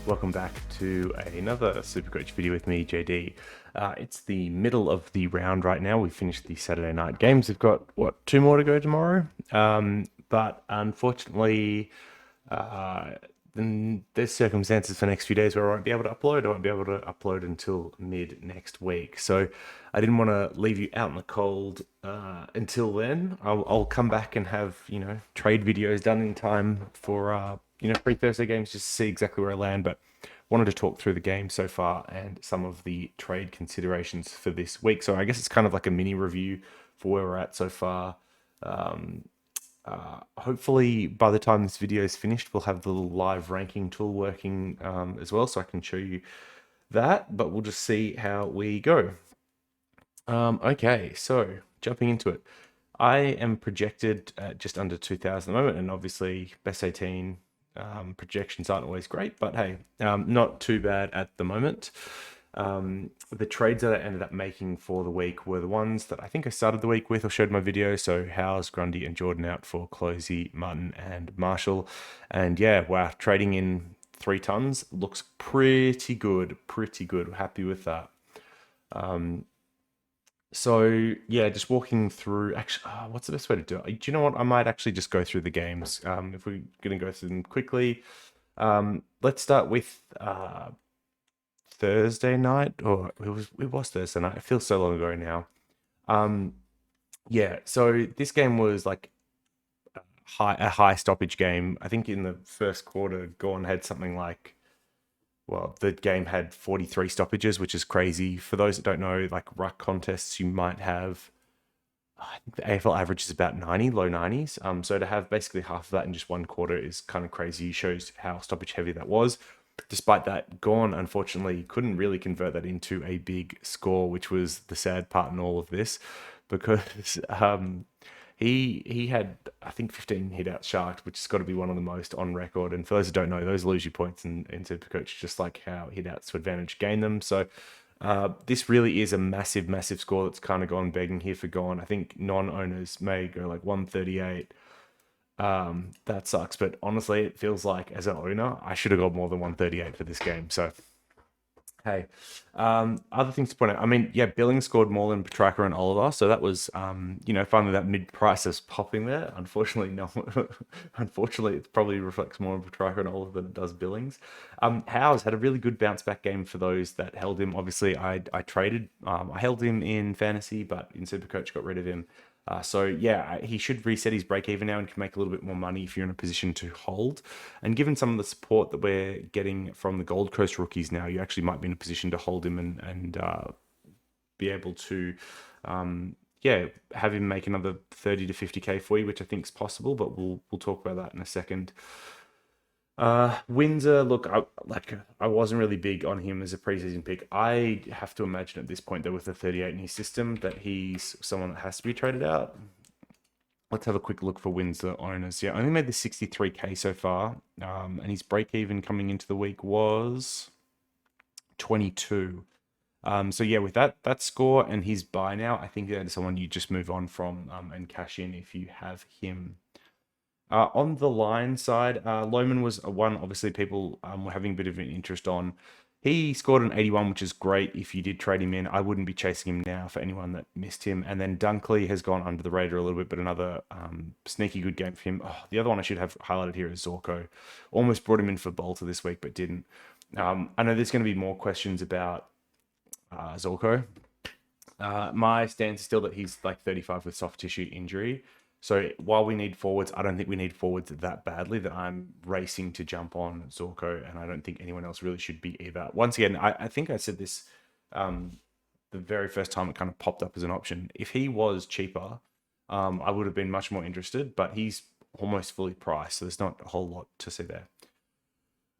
welcome back to another SuperCoach video with me, JD. It's the middle of the round right now. We finished the Saturday night games. We've got, two more to go tomorrow? But unfortunately, then there's circumstances for the next few days where I won't be able to upload. I won't be able to upload until mid next week. So I didn't want to leave you out in the cold until then. I'll come back and have, trade videos done in time for, pre-Thursday games just to see exactly where I land. But wanted to talk through the game so far and some of the trade considerations for this week. So I guess it's kind of like a mini review for where we're at so far. Hopefully by the time this video is finished, we'll have the little live ranking tool working as well, so I can show you that, but we'll just see how we go. Okay, so jumping into it. I am projected at just under 2,000 at the moment, and obviously best 18 projections aren't always great, but hey, not too bad at the moment. The trades that I ended up making for the week were the ones that I think I started the week with or showed my video. So Howes, Grundy, and Jordan out for Clohesy, Martin, and Marshall. And yeah, wow, trading in 3 tons looks pretty good. Pretty good. Happy with that. So yeah, just walking through. Actually, what's the best way to do it? Do you know what? I might actually just go through the games. If we're gonna go through them quickly, let's start with Thursday night, or it was Thursday night. It feels so long ago now. Yeah. So this game was like a high stoppage game. I think in the first quarter, Gorn had something like, well, the game had 43 stoppages, which is crazy. For those that don't know, like ruck contests, you might have, I think the AFL average is about 90, low 90s. So to have basically half of that in just one quarter is kind of crazy. Shows how stoppage heavy that was. Despite that, Gorn unfortunately couldn't really convert that into a big score, which was the sad part in all of this, because he had, I think, 15 hit-outs sharked, which has got to be one of the most on record. And for those who don't know, those lose you points in SuperCoach, just like how hit-outs to advantage gain them. So this really is a massive, massive score that's kind of gone begging here for Gorn. I think non-owners may go like 138. That sucks, but honestly, it feels like as an owner, I should have got more than 138 for this game. So, hey, other things to point out. I mean, yeah, Billing scored more than Petrarca and Oliver, so that was, finally that mid price is popping there. Unfortunately, no. Unfortunately, it probably reflects more on Petrarca and Oliver than it does Billings. Howes had a really good bounce back game for those that held him. Obviously, I traded. I held him in fantasy, but in Supercoach got rid of him. So yeah, he should reset his break even now and can make a little bit more money if you're in a position to hold. And given some of the support that we're getting from the Gold Coast rookies now, you actually might be in a position to hold him and be able to, have him make another 30 to 50k for you, which I think is possible. But we'll talk about that in a second. Windsor, look, I wasn't really big on him as a preseason pick. I have to imagine at this point that with the 38 in his system that he's someone that has to be traded out. Let's have a quick look for Windsor owners. Yeah, only made the 63k so far, and his break even coming into the week was 22. So yeah, with that score and his buy now, I think that is someone you just move on from and cash in if you have him. On the line side, Lohman was one, obviously, people were having a bit of an interest on. He scored an 81, which is great if you did trade him in. I wouldn't be chasing him now for anyone that missed him. And then Dunkley has gone under the radar a little bit, but another sneaky good game for him. Oh, the other one I should have highlighted here is Zorko. Almost brought him in for Bolter this week, but didn't. I know there's going to be more questions about Zorko. My stance is still that he's like 35 with soft tissue injury. So while we need forwards, I don't think we need forwards that badly that I'm racing to jump on Zorko, and I don't think anyone else really should be either. Once again, I think I said this the very first time it kind of popped up as an option. If he was cheaper, I would have been much more interested, but he's almost fully priced, so there's not a whole lot to see there.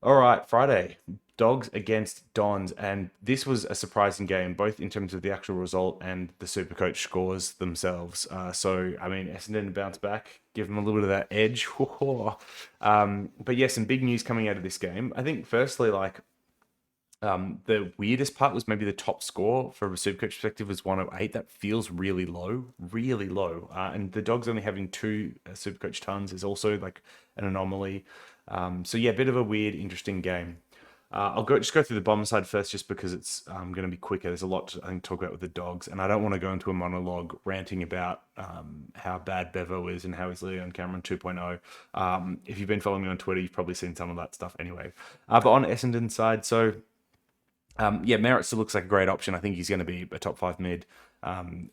All right, Friday, Dogs against Dons, and this was a surprising game, both in terms of the actual result and the SuperCoach scores themselves. So, I mean, Essendon bounced back, give them a little bit of that edge. But yeah, some big news coming out of this game. I think, firstly, the weirdest part was maybe the top score for a SuperCoach perspective was 108. That feels really low, really low. And the Dogs only having 2 SuperCoach tons is also like an anomaly. So yeah, a bit of a weird, interesting game. I'll just go through the bomber side first, just because it's going to be quicker. There's a lot to, I think, talk about with the dogs, and I don't want to go into a monologue ranting about how bad Bevo is and how he's Leon Cameron 2.0. If you've been following me on Twitter, you've probably seen some of that stuff anyway. But on Essendon's side, so yeah, Merritt still looks like a great option. I think he's going to be a top 5 mid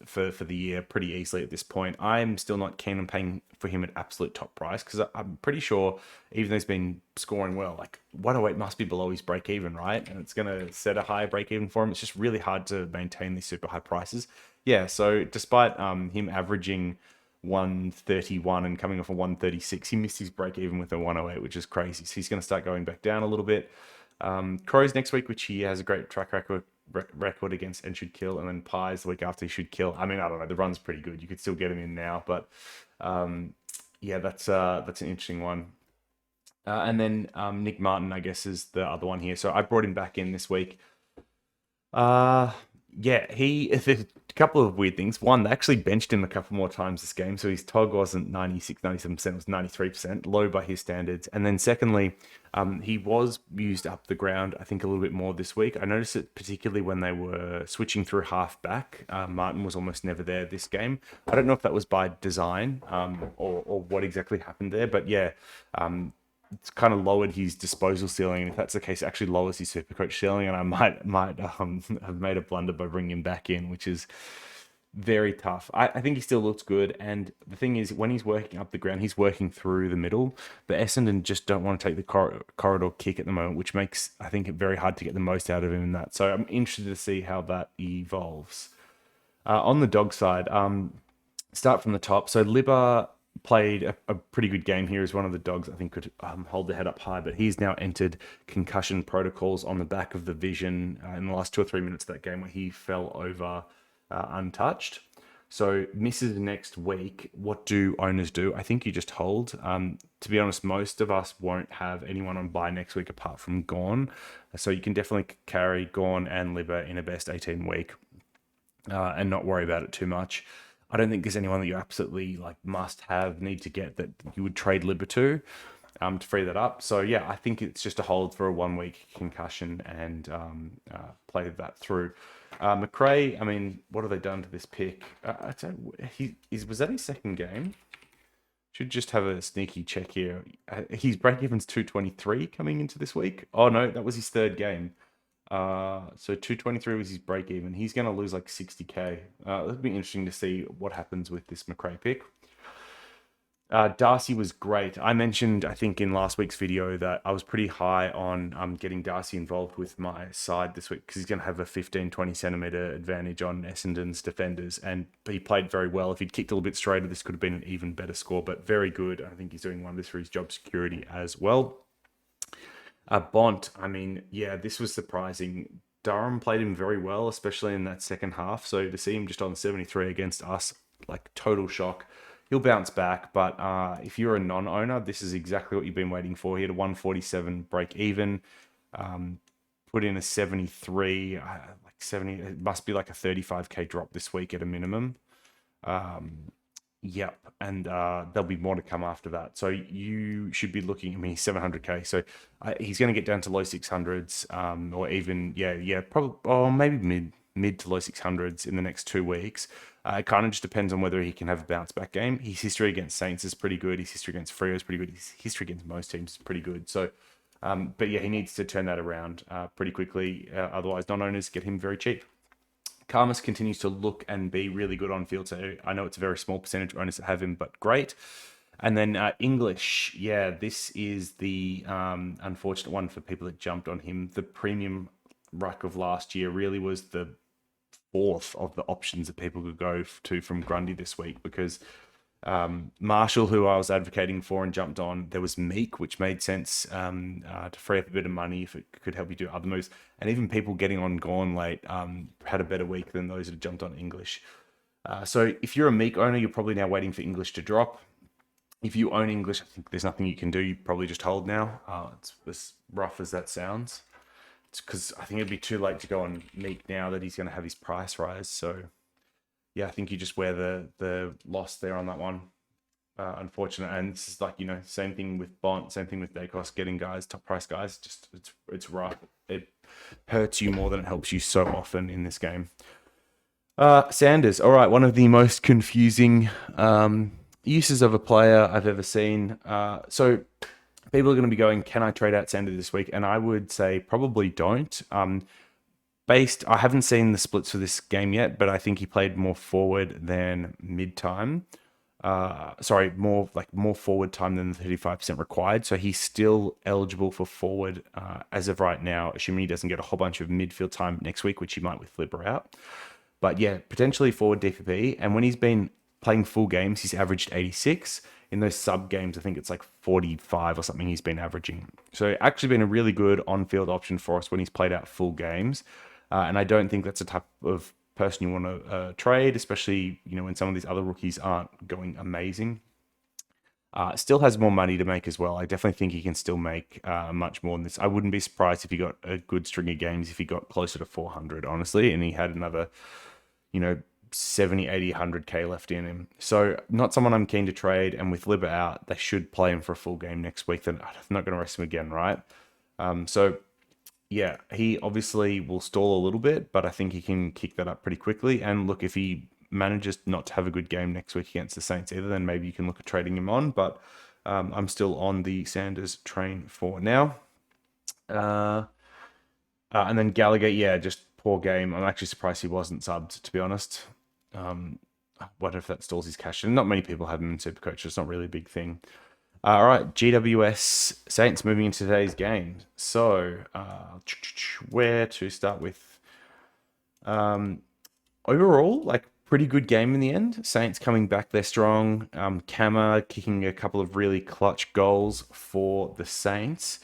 for the year pretty easily at this point. I'm still not keen on paying for him at absolute top price, because I'm pretty sure, even though he's been scoring well, like 108 must be below his break even, right? And it's going to set a higher break even for him. It's just really hard to maintain these super high prices. Yeah, so despite him averaging 131 and coming off a 136, he missed his break even with a 108, which is crazy. So he's going to start going back down a little bit. Crows next week, which he has a great track record against and should kill, and then Pies the week after he should kill. I mean, I don't know, the run's pretty good. You could still get him in now, but yeah, that's an interesting one. And then Nick Martin, I guess, is the other one here. So I brought him back in this week. Yeah, there's a couple of weird things. One, they actually benched him a couple more times this game, so his TOG wasn't 96, 97%, it was 93%, low by his standards. And then secondly, he was used up the ground, I think, a little bit more this week. I noticed it particularly when they were switching through half back. Martin was almost never there this game. I don't know if that was by design or what exactly happened there, but yeah, it's kind of lowered his disposal ceiling, and if that's the case, it actually lowers his SuperCoach ceiling, and I might have made a blunder by bringing him back in, which is very tough. I think he still looks good, and the thing is, when he's working up the ground, he's working through the middle, but Essendon just don't want to take the corridor kick at the moment, which makes, I think, it very hard to get the most out of him in that. So I'm interested to see how that evolves. On the dog side, start from the top. So Libba played a pretty good game here as one of the dogs I think could hold the head up high, but he's now entered concussion protocols on the back of the vision in the last 2 or 3 minutes of that game, where he fell over untouched. So misses next week. What do owners do? I think you just hold. To be honest, most of us won't have anyone on bye next week apart from Gorn. So you can definitely carry Gorn and Libba in a best 18 week and not worry about it too much. I don't think there's anyone that you absolutely need to get that you would trade Libba to free that up. So yeah, I think it's just a hold for a 1 week concussion and play that through. McRae, I mean, what have they done to this pick? Was that his second game? Should just have a sneaky check here. His break even's 223 coming into this week. Oh no, that was his third game. So 223 was his break even. He's going to lose like 60k. It'll be interesting to see what happens with this McRae pick. Darcy was great. I mentioned, I think, in last week's video that I was pretty high on getting Darcy involved with my side this week, because he's going to have a 15-20 centimeter advantage on Essendon's defenders, and he played very well. If he'd kicked a little bit straighter, this could have been an even better score, but very good. I think he's doing wonders for his job security as well. Bont, I mean, yeah, this was surprising. Durham played him very well, especially in that second half. So to see him just on 73 against us, like, total shock. He'll bounce back, but if you're a non-owner, this is exactly what you've been waiting for. He had a 147 break even, put in a 73, 70. It must be like a 35k drop this week at a minimum. Yep, and there'll be more to come after that. So you should be looking. I mean, he's 700k, so he's going to get down to low 600s, or even probably, or maybe mid to low 600s in the next 2 weeks. It kind of just depends on whether he can have a bounce back game. His history against Saints is pretty good. His history against Freo is pretty good. His history against most teams is pretty good. So, but yeah, he needs to turn that around pretty quickly. Otherwise, non-owners get him very cheap. Karmas continues to look and be really good on field. So I know it's a very small percentage of owners that have him, but great. And then English, yeah, this is the unfortunate one for people that jumped on him. The premium ruck of last year really was the fourth of the options that people could go to from Grundy this week, because Marshall, who I was advocating for and jumped on, there was Meek, which made sense to free up a bit of money if it could help you do other moves, and even people getting on Gorn late had a better week than those that jumped on English. So if you're a Meek owner, you're probably now waiting for English to drop. If you own English, I think there's nothing you can do. You probably just hold now. It's as rough as that sounds. Because I think it'd be too late to go on Meek now that he's going to have his price rise. So, yeah, I think you just wear the loss there on that one. unfortunate. And this is like, same thing with Bont, same thing with Dacos, getting guys, top price guys. Just it's rough. It hurts you more than it helps you so often in this game. Sanders. All right, one of the most confusing uses of a player I've ever seen. So people are going to be going, can I trade out Sanders this week? And I would say probably don't. I haven't seen the splits for this game yet, but I think he played more forward than mid time. More forward time than the 35% required. So he's still eligible for forward as of right now, assuming he doesn't get a whole bunch of midfield time next week, which he might with Libra out. But yeah, potentially forward DPP. And when he's been playing full games, he's averaged 86. In those sub games, I think it's like 45 or something he's been averaging. So actually been a really good on-field option for us when he's played out full games. And I don't think that's a type of person you want to trade, especially when some of these other rookies aren't going amazing. Still has more money to make as well. I definitely think he can still make much more than this. I wouldn't be surprised if he got a good string of games if he got closer to 400, honestly, and he had another 70, 80, 100k left in him. So not someone I'm keen to trade. And with Libba out, they should play him for a full game next week. Then I'm not going to rest him again, right? So yeah, he obviously will stall a little bit, but I think he can kick that up pretty quickly. And look, if he manages not to have a good game next week against the Saints either, then maybe you can look at trading him on. But I'm still on the Sanders train for now. And then Gallagher, yeah, just poor game. I'm actually surprised he wasn't subbed, to be honest. Wonder if that stalls his cash. And not many people have him in SuperCoach. So it's not really a big thing. All right, GWS Saints moving into today's game. So, where to start with? Overall, like pretty good game in the end. Saints coming back there strong. Kama kicking a couple of really clutch goals for the Saints.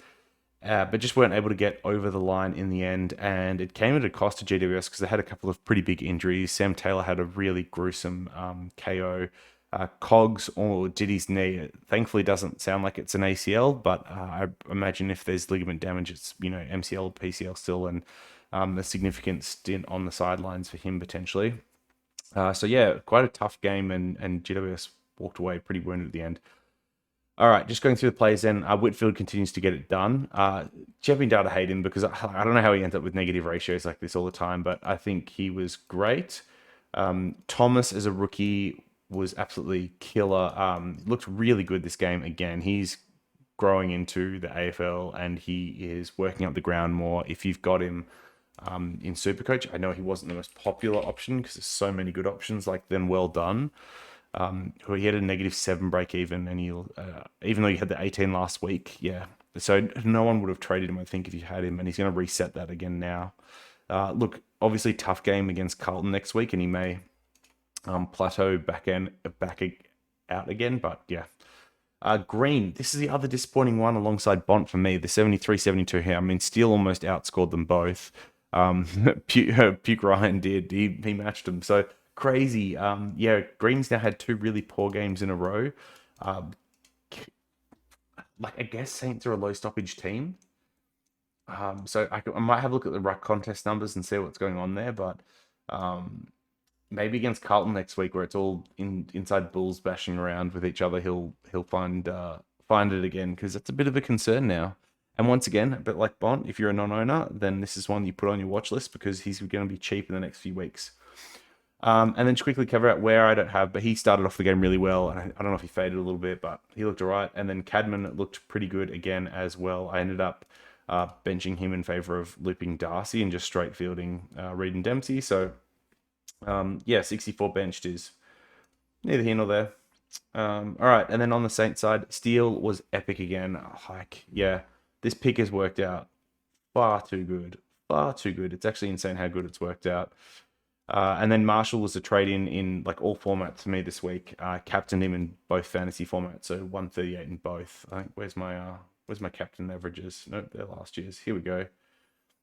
But just weren't able to get over the line in the end. And it came at a cost to GWS because they had a couple of pretty big injuries. Sam Taylor had a really gruesome KO. Cogs or did his knee. It thankfully doesn't sound like it's an ACL, but I imagine if there's ligament damage, it's MCL, PCL still, and a significant stint on the sidelines for him potentially. So yeah, quite a tough game, and GWS walked away pretty wounded at the end. All right, just going through the plays then. Whitfield continues to get it done. Champion Data hate him because I don't know how he ends up with negative ratios like this all the time, but I think he was great. Thomas as a rookie was absolutely killer. Looked really good this game again. He's growing into the AFL and he is working up the ground more. If you've got him in SuperCoach, I know he wasn't the most popular option because there's so many good options. Like then well done. He had a -7 break even, and he'll even though he had the 18 last week, yeah. So no one would have traded him, I think, if you had him, and he's going to reset that again now. Look, obviously tough game against Carlton next week, and he may plateau back out again, but yeah. Green, this is the other disappointing one alongside Bont for me. The 73-72 here. I mean, Steele almost outscored them both. Puke Ryan did. He matched them. So crazy. Yeah, Green's now had 2 really poor games in a row. I guess Saints are a low stoppage team. So I might have a look at the ruck contest numbers and see what's going on there, but maybe against Carlton next week, where it's all inside Bulls bashing around with each other, he'll find it again, because that's a bit of a concern now. And once again, a bit like Bont, if you're a non-owner, then this is one you put on your watch list because he's going to be cheap in the next few weeks. And then just quickly cover out where I don't have, but he started off the game really well. And I don't know if he faded a little bit, but he looked all right. And then Cadman looked pretty good again as well. I ended up benching him in favor of looping Darcy and just straight fielding Reed and Dempsey. So, yeah, 64 benched is neither here nor there. All right. And then on the Saints side, Steele was epic again. Yeah, this pick has worked out far too good. Far too good. It's actually insane how good it's worked out. And then Marshall was a trade in like all formats for me this week. Captained him in both fantasy formats, so 138 in both. I think where's my captain averages? Nope, they're last year's. Here we go.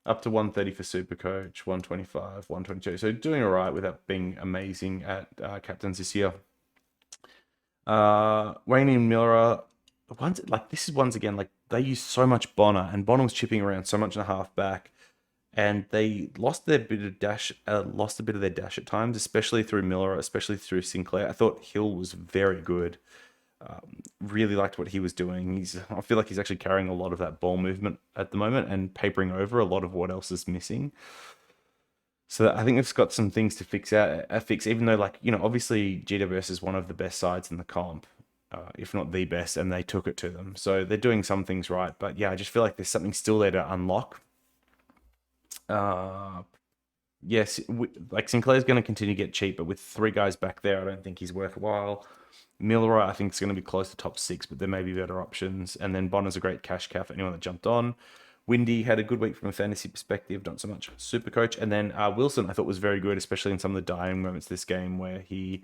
Up to 130 for SuperCoach, 125, 122. So doing all right without being amazing at captains this year. Wayne and Miller, this is once again, like they used so much Bonner, and Bonner was chipping around so much in the half back. And they lost a bit of their dash at times, especially through Miller, especially through Sinclair. I thought Hill was very good. Really liked what he was doing. I feel like he's actually carrying a lot of that ball movement at the moment and papering over a lot of what else is missing. So I think they've got some things to fix. Even though, like, obviously GWS is one of the best sides in the comp, if not the best, and they took it to them. So they're doing some things right. But yeah, I just feel like there's something still there to unlock. Uh, yes, like Sinclair's going to continue to get cheap, but with three guys back there, I don't think he's worthwhile. Milroy, I think, is going to be close to top six, but there may be better options. And then Bonner's a great cash cow for anyone that jumped on. Windy had a good week from a fantasy perspective, not so much Supercoach. And then Wilson, I thought was very good, especially in some of the dying moments this game where he,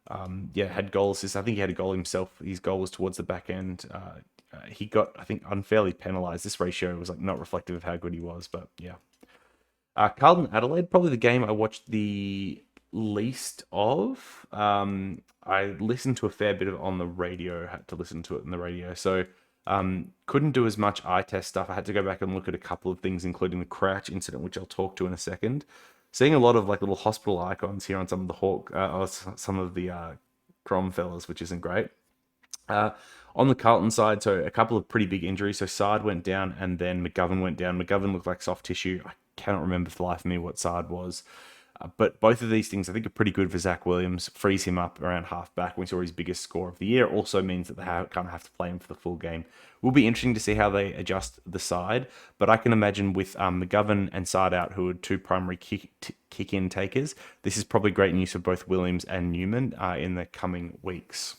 had goal assists. I think he had a goal himself. His goal was towards the back end. He got, I think, unfairly penalised. This ratio was like not reflective of how good he was, but yeah. Carlton Adelaide, probably the game I watched the least of. I listened to a fair bit of it on the radio, had to listen to it on the radio. So couldn't do as much eye test stuff. I had to go back and look at a couple of things, including the Crouch incident, which I'll talk to in a second. Seeing a lot of like little hospital icons here on some of the some of the Crom fellas, which isn't great. On the Carlton side, so a couple of pretty big injuries. So Sard went down and then McGovern went down. McGovern looked like soft tissue. I cannot remember for the life of me what Sard was. But both of these things I think are pretty good for Zach Williams. Frees him up around half back when he saw his biggest score of the year. Also means that they kind of have to play him for the full game. Will be interesting to see how they adjust the side. But I can imagine with McGovern and Sard out, who are two primary kick-in takers, this is probably great news for both Williams and Newman in the coming weeks.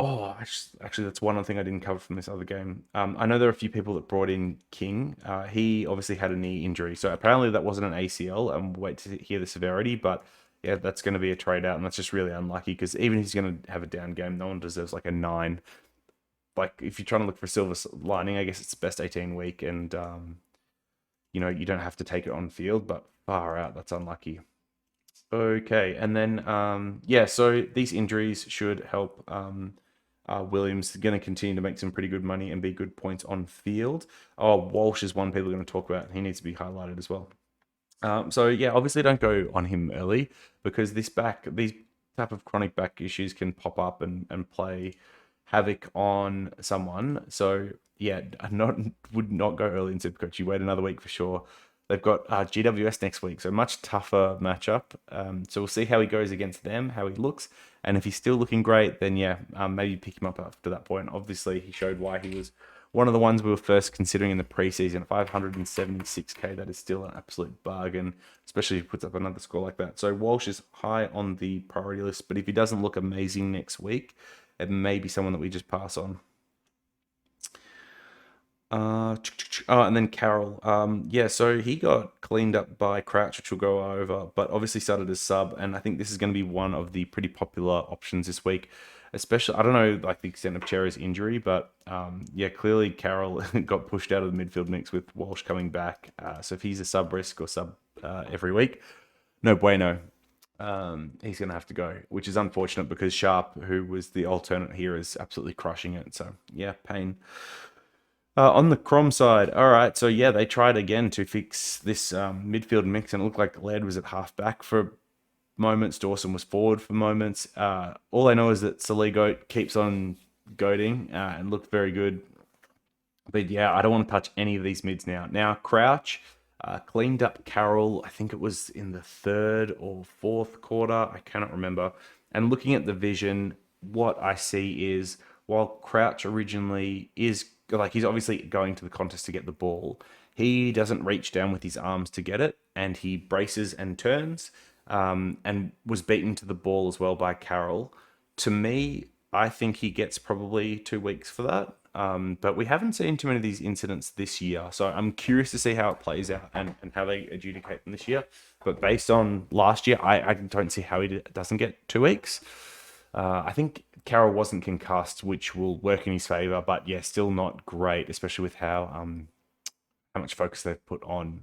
Actually, that's one other thing I didn't cover from this other game. I know there are a few people that brought in King. He obviously had a knee injury, so apparently that wasn't an ACL. And we'll wait to hear the severity, but yeah, that's going to be a trade out, and that's just really unlucky because even if he's going to have a down game, no one deserves like a 9. Like if you're trying to look for a silver lining, I guess it's best 18 week, and you don't have to take it on field, but far out, that's unlucky. Okay, and then so these injuries should help. Williams going to continue to make some pretty good money and be good points on field. Oh, Walsh is one people are going to talk about. He needs to be highlighted as well. Obviously don't go on him early because these type of chronic back issues can pop up and play havoc on someone. So yeah, would not go early in Supercoach. You wait another week for sure. They've got GWS next week, so much tougher matchup. So we'll see how he goes against them, how he looks. And if he's still looking great, then maybe pick him up after that point. Obviously, he showed why he was one of the ones we were first considering in the preseason. 576k, that is still an absolute bargain, especially if he puts up another score like that. So Walsh is high on the priority list, but if he doesn't look amazing next week, it may be someone that we just pass on. And then Carroll. So he got cleaned up by Crouch, which we'll go over, but obviously started as sub, and I think this is going to be one of the pretty popular options this week. Especially, I don't know like the extent of Cherry's injury, but clearly Carroll got pushed out of the midfield mix with Walsh coming back. So if he's a sub risk or sub every week, no bueno. He's going to have to go, which is unfortunate because Sharp, who was the alternate here, is absolutely crushing it. So yeah, pain. On the Crom side, all right, so yeah, they tried again to fix this midfield mix, and it looked like Laird was at half-back for moments, Dawson was forward for moments. All I know is that Saligo keeps on goading and looked very good. But yeah, I don't want to touch any of these mids now. Now, Crouch cleaned up Carroll, I think it was in the 3rd or 4th quarter, I cannot remember. And looking at the vision, what I see is, while Crouch originally is like he's obviously going to the contest to get the ball, he doesn't reach down with his arms to get it, and he braces and turns, and was beaten to the ball as well by Carroll. To me, I think he gets probably 2 weeks for that. But we haven't seen too many of these incidents this year, so I'm curious to see how it plays out and how they adjudicate them this year. But based on last year, I don't see how he doesn't get 2 weeks. I think Carroll wasn't concussed, which will work in his favour, but yeah, still not great, especially with how much focus they've put on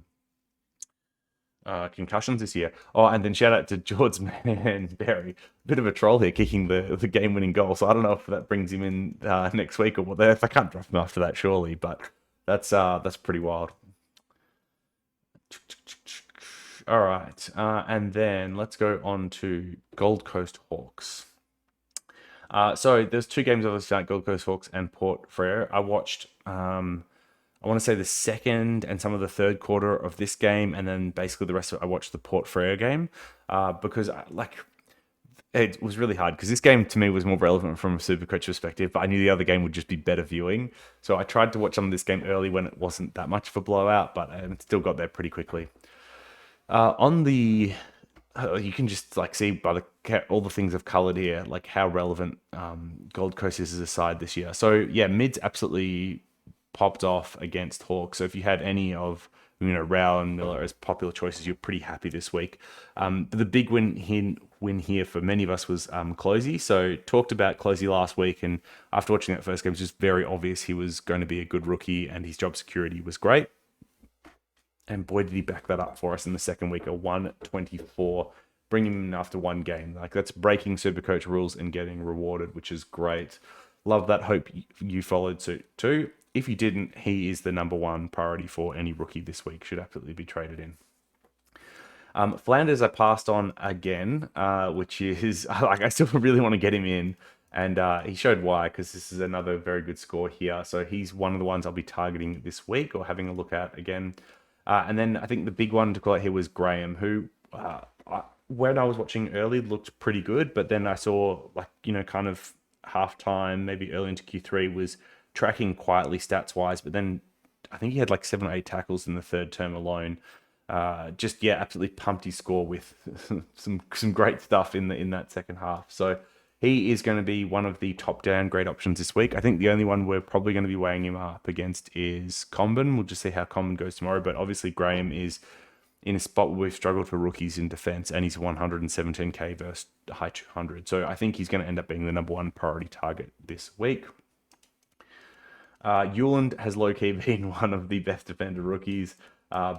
concussions this year. Oh, and then shout out to George's man Barry, bit of a troll here, kicking the game-winning goal. So I don't know if that brings him in next week or what. If I can't drop him after that, surely, but that's pretty wild. All right, and then let's go on to Gold Coast Hawks. So there's two games obviously tonight, Gold Coast Hawks and Port Frere. I watched, I want to say the second and some of the third quarter of this game, and then basically the rest of it, I watched the Port Frere game because it was really hard because this game to me was more relevant from a SuperCoach perspective, but I knew the other game would just be better viewing. So I tried to watch some of this game early when it wasn't that much of a blowout, but I still got there pretty quickly. On the you can just like see by all the things I've coloured here, like how relevant Gold Coast is as a side this year. So yeah, mids absolutely popped off against Hawks. So if you had any of Rao and Miller as popular choices, you're pretty happy this week. But the big win here for many of us was Clohesy. So talked about Clohesy last week, and after watching that first game, it was just very obvious he was going to be a good rookie, and his job security was great. And boy, did he back that up for us in the second week, a 124, bringing him in after one game. Like, that's breaking SuperCoach rules and getting rewarded, which is great. Love that. Hope you followed suit too. If you didn't, he is the number one priority for any rookie this week. Should absolutely be traded in. Flanders, I passed on again, which is, like, I still really want to get him in. And he showed why, because this is another very good score here. So he's one of the ones I'll be targeting this week or having a look at again. And then I think the big one to call out here was Graham, who, when I was watching early, looked pretty good. But then I saw, kind of halftime, maybe early into Q3, was tracking quietly stats-wise. But then I think he had like 7 or 8 tackles in the third term alone. Absolutely pumped his score with some great stuff in that second half. So he is going to be one of the top downgrade options this week. I think the only one we're probably going to be weighing him up against is Comben. We'll just see how Comben goes tomorrow. But obviously Graham is in a spot where we've struggled for rookies in defense, and he's 117k versus high 200. So I think he's going to end up being the number one priority target this week. Euland has low-key been one of the best defender rookies.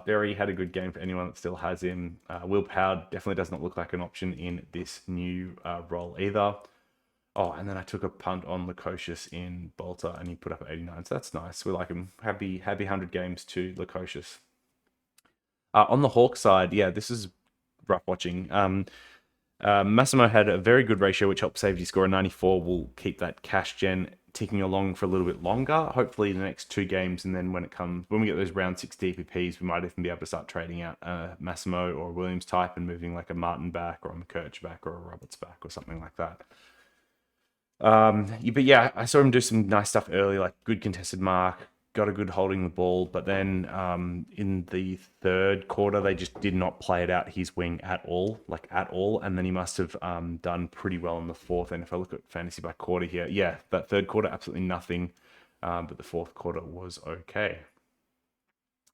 Berry had a good game for anyone that still has him. Will Powell definitely does not look like an option in this new role either. Oh, and then I took a punt on Lukosius in Bolter, and he put up 89, so that's nice. We like him. Happy 100 games to Lukosius. On the Hawk side, yeah, this is rough watching. Massimo had a very good ratio, which helped safety score a 94. We'll keep that cash gen ticking along for a little bit longer. Hopefully the next 2 games, and then when we get those round 6 DPPs, we might even be able to start trading out Massimo or Williams type and moving like a Martin back or a McKirch back or a Roberts back or something like that. But yeah, I saw him do some nice stuff early, like good contested mark, got a good holding the ball, but then in the third quarter, they just did not play it out his wing at all, and then he must have done pretty well in the fourth. And if I look at fantasy by quarter here, yeah, that third quarter, absolutely nothing, but the fourth quarter was okay.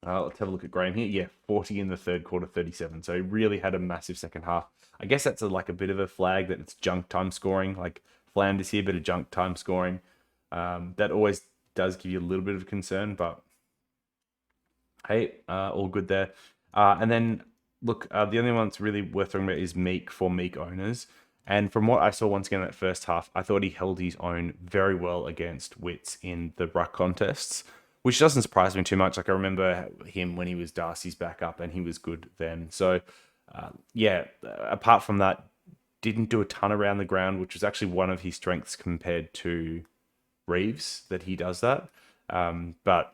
Let's have a look at Graham here. Yeah, 40 in the third quarter, 37. So he really had a massive second half. I guess that's a bit of a flag that it's junk time scoring, like Flanders here, bit of junk time scoring. That always does give you a little bit of concern, but hey, all good there. And then look, the only one that's really worth talking about is Meek for Meek owners. And from what I saw once again in that first half, I thought he held his own very well against Wits in the ruck contests, which doesn't surprise me too much. Like, I remember him when he was Darcy's backup, and he was good then. So apart from that, didn't do a ton around the ground, which was actually one of his strengths compared to Reeves, that he does that. The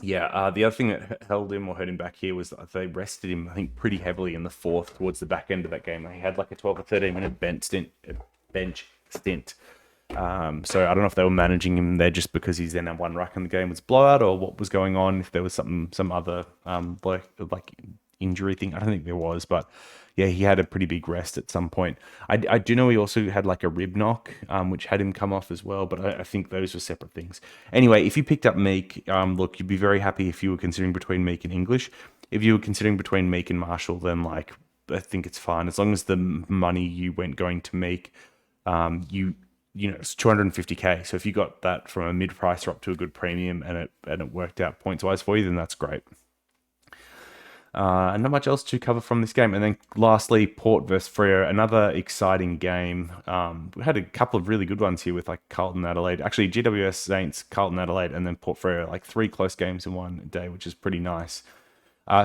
other thing that held him or hurt him back here was that they rested him, I think, pretty heavily in the fourth towards the back end of that game. He had like a 12 or 13 minute bench stint. So I don't know if they were managing him there just because he's then one ruck in the game was blowout, or what was going on, if there was some other like injury thing. I don't think there was, but yeah, he had a pretty big rest at some point. I do know he also had like a rib knock, which had him come off as well, but I think those were separate things. Anyway, if you picked up Meek, look, you'd be very happy if you were considering between Meek and English. If you were considering between Meek and Marshall, then like, I think it's fine. As long as the money you went going to Meek, it's 250k. So if you got that from a mid price up to a good premium and it worked out points wise for you, then that's great. And not much else to cover from this game. And then lastly, Port versus Freo, another exciting game. We had a couple of really good ones here with like Carlton Adelaide. Actually, GWS Saints, Carlton Adelaide, and then Port Freo, like 3 close games in one day, which is pretty nice.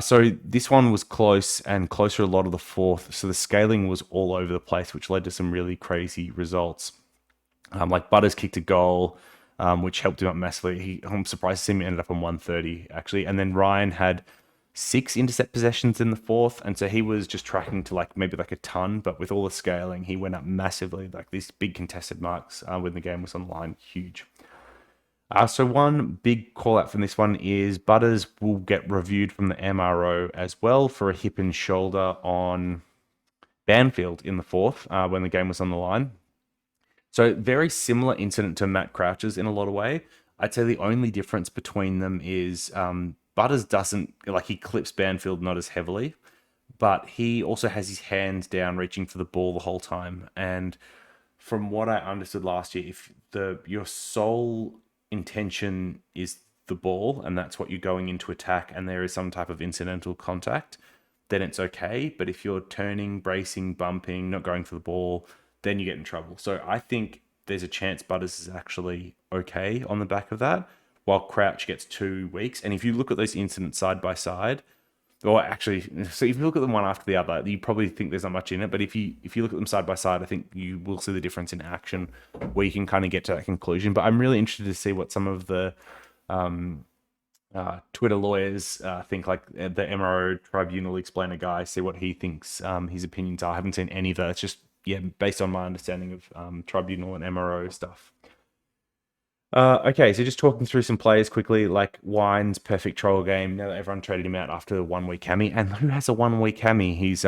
So this one was close and closer a lot of the fourth. So the scaling was all over the place, which led to some really crazy results. Like Butters kicked a goal, which helped him up massively. I'm surprised to see him ended up on 130 actually. And then Ryan had 6 intercept possessions in the fourth, and so he was just tracking to like maybe like a ton, but with all the scaling, he went up massively. Like these big contested marks when the game was on the line, huge. So one big call out from this one is Butters will get reviewed from the MRO as well for a hip and shoulder on Banfield in the fourth when the game was on the line. So very similar incident to Matt Crouch's in a lot of way. I'd say the only difference between them is Butters doesn't like he clips Banfield not as heavily, but he also has his hands down reaching for the ball the whole time. And from what I understood last year, if your sole intention is the ball and that's what you're going into attack and there is some type of incidental contact, then it's okay. But if you're turning, bracing, bumping, not going for the ball, then you get in trouble. So I think there's a chance Butters is actually okay on the back of that, while Crouch gets 2 weeks. And if you look at those incidents side by side, or actually, so if you look at them one after the other, you probably think there's not much in it. But if you look at them side by side, I think you will see the difference in action, where you can kind of get to that conclusion. But I'm really interested to see what some of the Twitter lawyers think, like the MRO tribunal explainer guy, see what he thinks his opinions are. I haven't seen any of that. It's just based on my understanding of tribunal and MRO stuff. Okay, so just talking through some players quickly, like Wine's perfect troll game. Now that everyone traded him out after the 1 week hammy, and who has a 1 week hammy? He's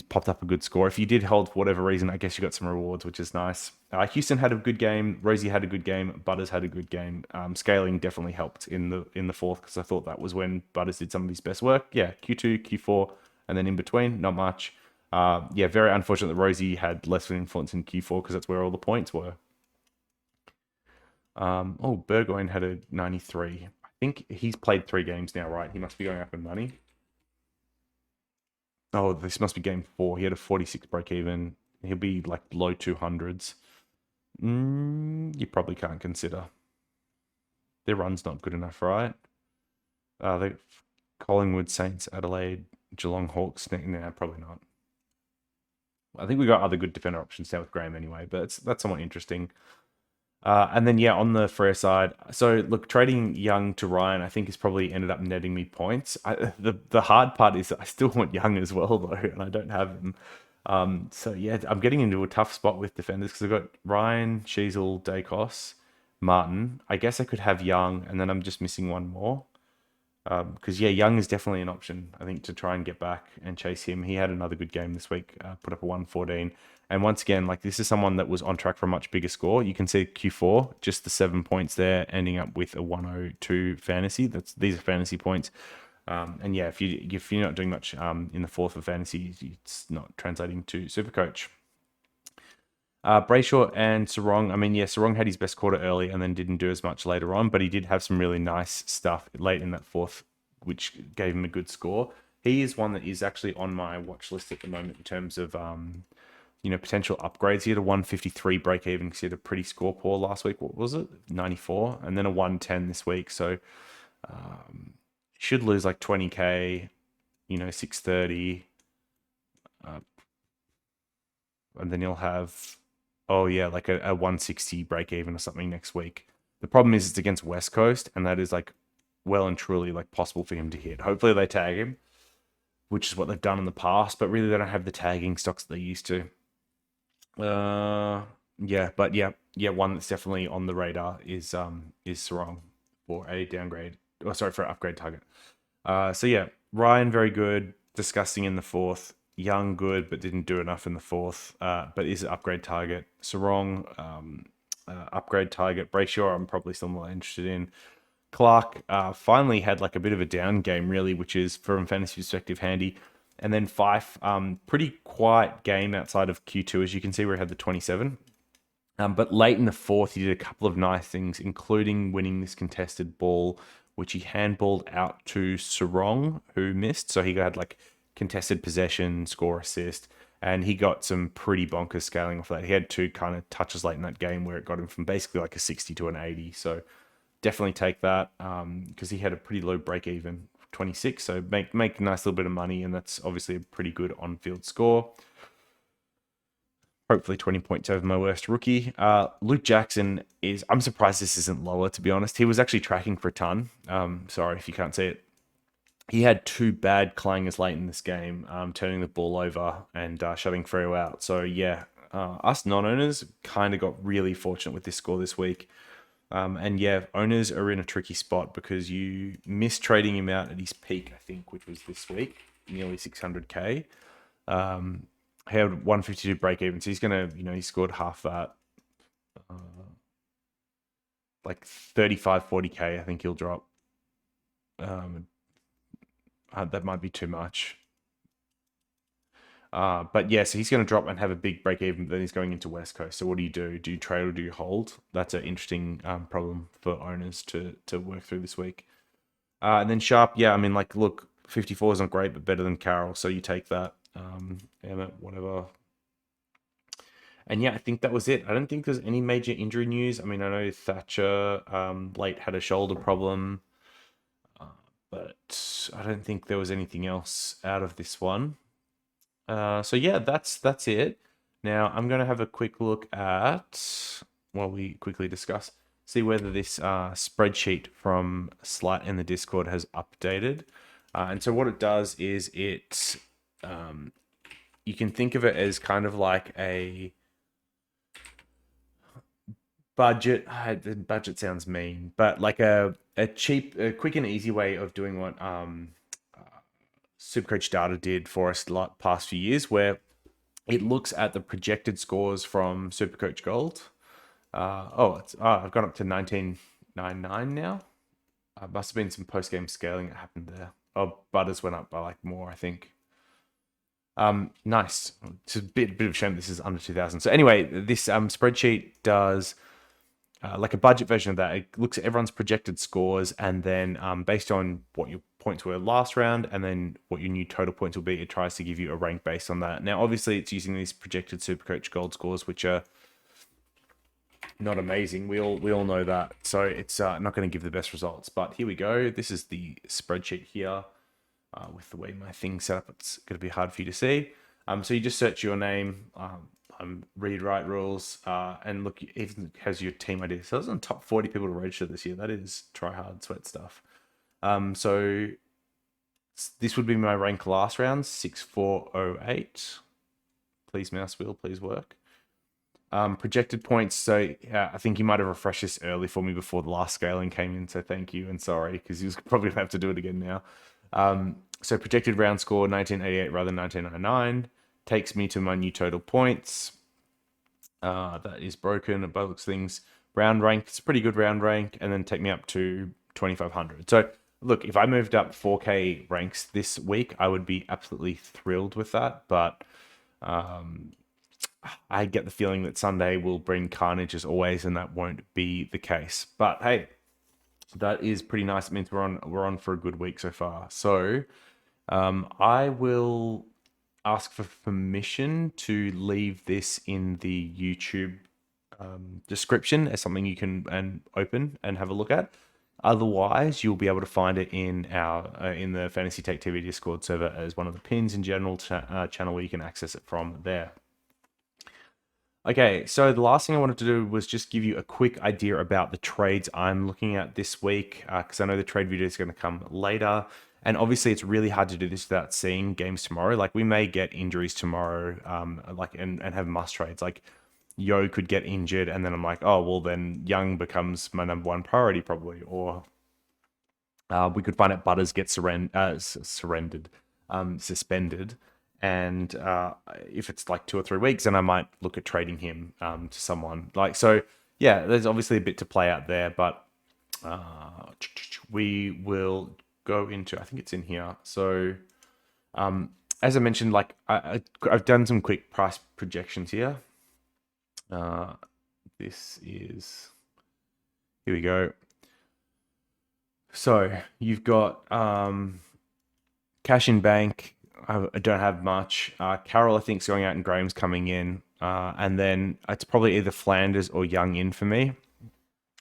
popped up a good score. If you did hold for whatever reason, I guess you got some rewards, which is nice. Houston had a good game. Rosie had a good game. Butters had a good game. Scaling definitely helped in the fourth because I thought that was when Butters did some of his best work. Yeah, Q2, Q4, and then in between, not much. Very unfortunate that Rosie had less of an influence in Q4 because that's where all the points were. Burgoyne had a 93. I think he's played 3 games now, right? He must be going up in money. Oh, this must be game 4. He had a 46 break even. He'll be like low 200s. You probably can't consider. Their run's not good enough, right? The Collingwood, Saints, Adelaide, Geelong, Hawks. Nah, probably not. I think we got other good defender options now with Graham anyway, but that's somewhat interesting. And then, on the Freo side, so look, trading Young to Ryan, I think has probably ended up netting me points. The hard part is I still want Young as well, though, and I don't have him. I'm getting into a tough spot with defenders because I've got Ryan, Sheasel, Dacos, Martin. I guess I could have Young, and then I'm just missing one more. Because Young is definitely an option, I think, to try and get back and chase him. He had another good game this week, put up a 114. And once again, like this is someone that was on track for a much bigger score. You can see Q4, just the 7 points there, ending up with a 102 fantasy. These are fantasy points. If you're not doing much in the fourth of fantasy, it's not translating to SuperCoach. Brayshaw and Sarong. I mean, Sarong had his best quarter early and then didn't do as much later on, but he did have some really nice stuff late in that fourth, which gave him a good score. He is one that is actually on my watch list at the moment in terms of potential upgrades. He had a 153 break even because he had a pretty score poor last week. What was it? 94, and then a 110 this week. So should lose like 20k, 630, and then he'll have like a 160 break even or something next week. The problem is it's against West Coast, and that is like well and truly like possible for him to hit. Hopefully they tag him, which is what they've done in the past, but really they don't have the tagging stocks that they used to. One that's definitely on the radar is Sarong for a downgrade. For an upgrade target. Ryan very good, disgusting in the fourth. Young good, but didn't do enough in the fourth. But is an upgrade target. Sarong upgrade target. Brayshaw I'm probably still more interested in. Clark finally had like a bit of a down game really, which is from fantasy perspective handy. And then Fife, pretty quiet game outside of Q2, as you can see, where he had the 27. But late in the fourth, he did a couple of nice things, including winning this contested ball, which he handballed out to Sarong, who missed. So he had like contested possession, score, assist, and he got some pretty bonkers scaling off that. He had 2 kind of touches late in that game where it got him from basically like a 60 to an 80. So definitely take that because he had a pretty low break even, 26. So make a nice little bit of money, and that's obviously a pretty good on-field score. Hopefully 20 points over my worst rookie. Luke Jackson is, I'm surprised this isn't lower, to be honest. He was actually tracking for a ton. Sorry if you can't see it. He had two bad clangers late in this game, turning the ball over and shutting Freo out. So yeah, us non-owners kind of got really fortunate with this score this week. And yeah, owners are in a tricky spot because you missed trading him out at his peak, I think, which was this week, nearly 600k. He had 152 break even, so he's gonna, he scored half that, like 35, 40k. I think he'll drop. That might be too much. But yeah, so he's going to drop and have a big break even. Then he's going into West Coast. So what do you do? Do you trade or do you hold? That's an interesting problem for owners to work through this week. And then Sharp, yeah, I mean, like, look, 54 is not great, but better than Carroll. So you take that. Emmett, whatever. And yeah, I think that was it. I don't think there's any major injury news. I mean, I know Thatcher late had a shoulder problem, but I don't think there was anything else out of this one. So yeah, that's it. Now I'm going to have a quick look at, while we quickly discuss, see whether this spreadsheet from Slight in the Discord has updated. And so what it does is it, you can think of it as kind of like a budget. Budget sounds mean, but like a cheap, a quick and easy way of doing what SuperCoach data did for us the past few years, where it looks at the projected scores from SuperCoach Gold. I've gone up to 1999 now. Must have been some post-game scaling that happened there. Oh, Butters went up by like more, I think. Nice. It's a bit of a shame this is under 2000. So anyway, this spreadsheet does like a budget version of that. It looks at everyone's projected scores, and then based on what your points were last round and then what your new total points will be, it tries to give you a rank based on that. Now, obviously, it's using these projected SuperCoach Gold scores, which are not amazing. We all know that. So it's not going to give the best results. But here we go. This is the spreadsheet here. With the way my thing's set up, it's going to be hard for you to see. So you just search your name, read write rules, and look, it even has your team ID. So it's on top 40 people to register this year. That is try hard sweat stuff. So this would be my rank last round, 6408. Please mouse wheel, please work. Projected points. So I think you might have refreshed this early for me before the last scaling came in. So thank you and sorry, because you're probably gonna have to do it again now. So projected round score 1988 rather than 1999 takes me to my new total points. That is broken by looks things. Round rank, it's a pretty good round rank, and then take me up to 2500. So look, if I moved up 4k ranks this week, I would be absolutely thrilled with that. But I get the feeling that Sunday will bring carnage as always, and that won't be the case. But hey, that is pretty nice. It means we're on for a good week so far. So I will ask for permission to leave this in the YouTube description as something you can open and have a look at. Otherwise, you'll be able to find it in our in the Fantasy Tech TV Discord server as one of the pins in general channel where you can access it from there. Okay, so the last thing I wanted to do was just give you a quick idea about the trades I'm looking at this week, because I know the trade video is going to come later. And obviously, it's really hard to do this without seeing games tomorrow. Like, we may get injuries tomorrow, and have must trades. Like, Yo could get injured, and then I'm like, oh, well, then Young becomes my number one priority probably. Or we could find out Butters gets suspended. And if it's like 2 or 3 weeks, then I might look at trading him to someone. Like, so yeah, there's obviously a bit to play out there, but we will go into, I think it's in here. So as I mentioned, like I've done some quick price projections here. This is, here we go. So you've got cash in bank. I don't have much. Carroll, I think, is going out and Graham's coming in. And then it's probably either Flanders or Young in for me.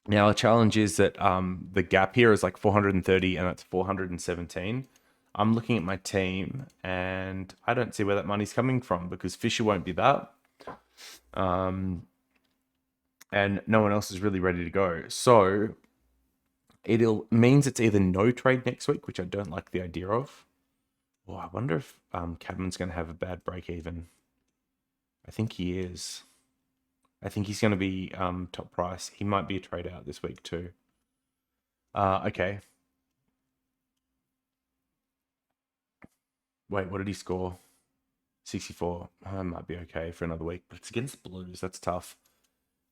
Now, the challenge is that the gap here is like 430 and that's 417. I'm looking at my team and I don't see where that money's coming from because Fisher won't be that. And no one else is really ready to go. So it means it's either no trade next week, which I don't like the idea of. Oh, I wonder if Cadman's going to have a bad break even. I think he is. I think he's going to be top price. He might be a trade out this week too. Okay. Wait, what did he score? 64. Might be okay for another week, but it's against the Blues. That's tough.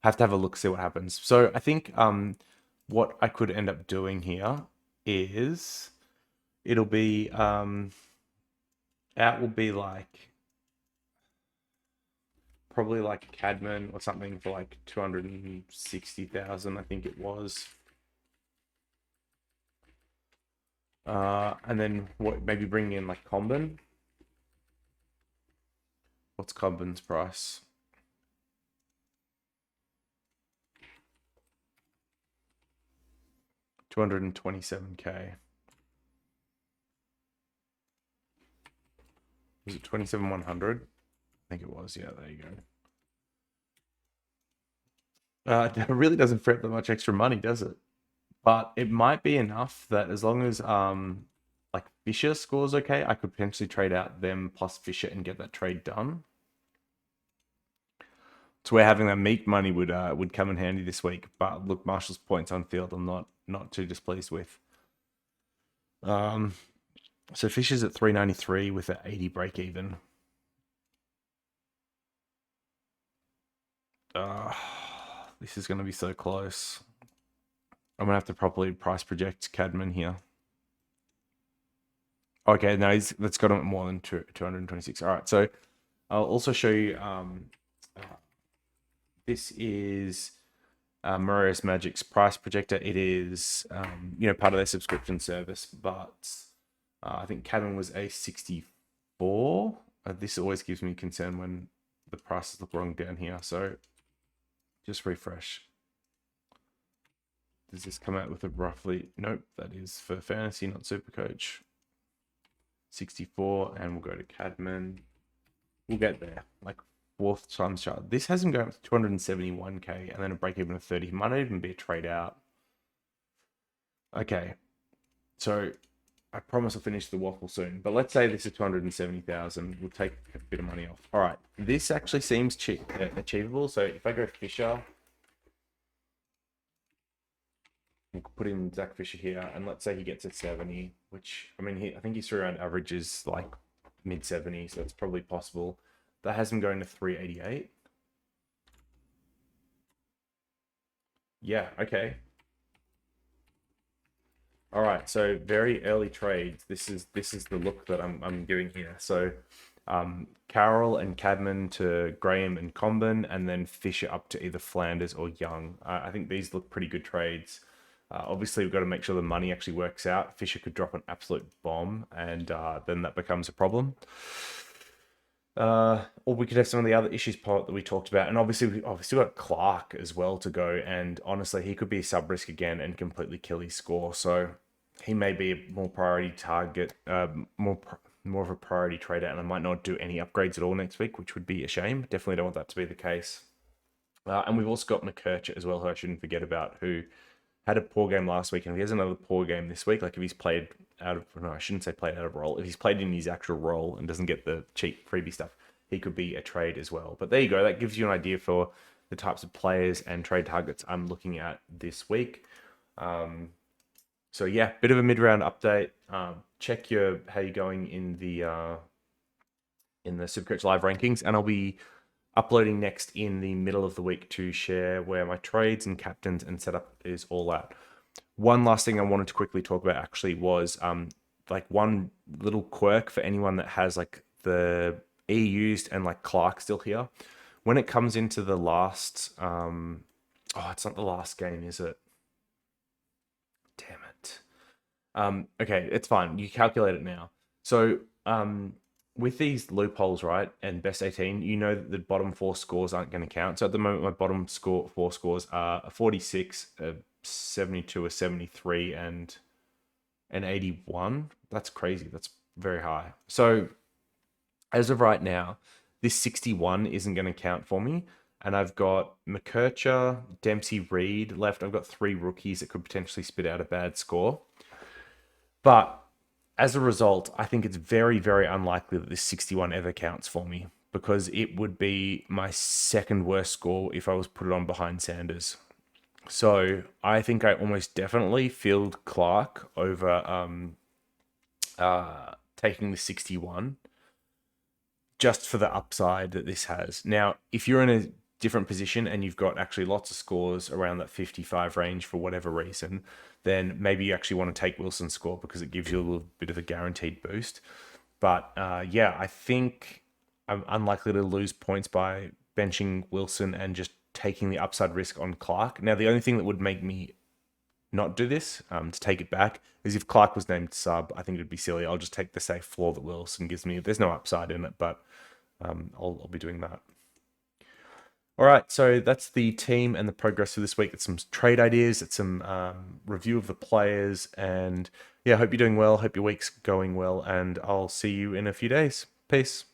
Have to have a look, see what happens. So I think what I could end up doing here is it'll be out will be like probably like a Cadman or something for like 260,000, I think it was. And then what? Maybe bring in like Comben. What's Comben's price? 227k. Was it 27,100? I think it was. Yeah, there you go. It really doesn't free up that much extra money, does it? But it might be enough that as long as like Fisher scores okay, I could potentially trade out them plus Fisher and get that trade done. So where having that Meek money would come in handy this week. But look, Marshall's points on field, I'm not too displeased with. So Fisher's at 393 with an 80 break even. This is going to be so close. I'm going to have to properly price project Cadman here. Okay, no, that's got him at more than 226. All right, so I'll also show you. This is Marius Magic's price projector. It is, part of their subscription service, but I think Cadman was a 64. This always gives me concern when the prices look wrong down here. So just refresh. Does this come out with a roughly? Nope, that is for fantasy, not SuperCoach. 64, and we'll go to Cadman. We'll get there, like fourth time chart. This has him going up to 271k, and then a break even of 30. Might not even be a trade out. Okay, so I promise I'll finish the waffle soon. But let's say this is 270,000. We'll take a bit of money off. All right, this actually seems achievable. So if I go Fisher, we'll put in Zach Fisher here, and let's say he gets a 70, which I mean, I think his three round average is like mid 70, so it's probably possible. That has him going to 388. Yeah, okay. All right, so very early trades. This is the look that I'm giving here. So Carroll and Cadman to Graham and Comben, and then Fisher up to either Flanders or Young. I think these look pretty good trades. Obviously, we've got to make sure the money actually works out. Fisher could drop an absolute bomb, and then that becomes a problem. Or we could have some of the other issues that we talked about, and obviously we've got Clark as well to go. And honestly, he could be a sub risk again and completely kill his score. So he may be a more priority target, more of a priority trader, and I might not do any upgrades at all next week, which would be a shame. Definitely don't want that to be the case. And we've also got McKercher as well, who I shouldn't forget about, who had a poor game last week, and if he has another poor game this week, like if he's played out of, no, I shouldn't say played out of role, if he's played in his actual role and doesn't get the cheap freebie stuff, he could be a trade as well. But there you go, that gives you an idea for the types of players and trade targets I'm looking at this week. So yeah, bit of a mid-round update. Check how you're going in the SuperCoach Live rankings, and I'll be uploading next in the middle of the week to share where my trades and captains and setup is all at. One last thing I wanted to quickly talk about actually was like one little quirk for anyone that has like the E used and like Clark still here. When it comes into the last, it's not the last game, is it? Damn it. Okay, it's fine. You calculate it now. So with these loopholes, right, and best 18, you know that the bottom four scores aren't going to count. So at the moment, my bottom four scores are a 46, a 72, a 73, and an 81. That's crazy. That's very high. So as of right now, this 61 isn't going to count for me. And I've got McKercher, Dempsey, Reed left. I've got 3 rookies that could potentially spit out a bad score. But as a result, I think it's very, very unlikely that this 61 ever counts for me, because it would be my second worst score if I was put it on behind Sanders. So I think I almost definitely filled Clark over taking the 61, just for the upside that this has. Now, if you're in a different position and you've got actually lots of scores around that 55 range for whatever reason, then maybe you actually want to take Wilson's score because it gives you a little bit of a guaranteed boost. But yeah, I think I'm unlikely to lose points by benching Wilson and just taking the upside risk on Clark. Now, the only thing that would make me not do this, to take it back, is if Clark was named sub. I think it would be silly. I'll just take the safe floor that Wilson gives me. There's no upside in it, but I'll be doing that. All right, so that's the team and the progress for this week. It's some trade ideas, it's some review of the players, and yeah, hope you're doing well. Hope your week's going well, and I'll see you in a few days. Peace.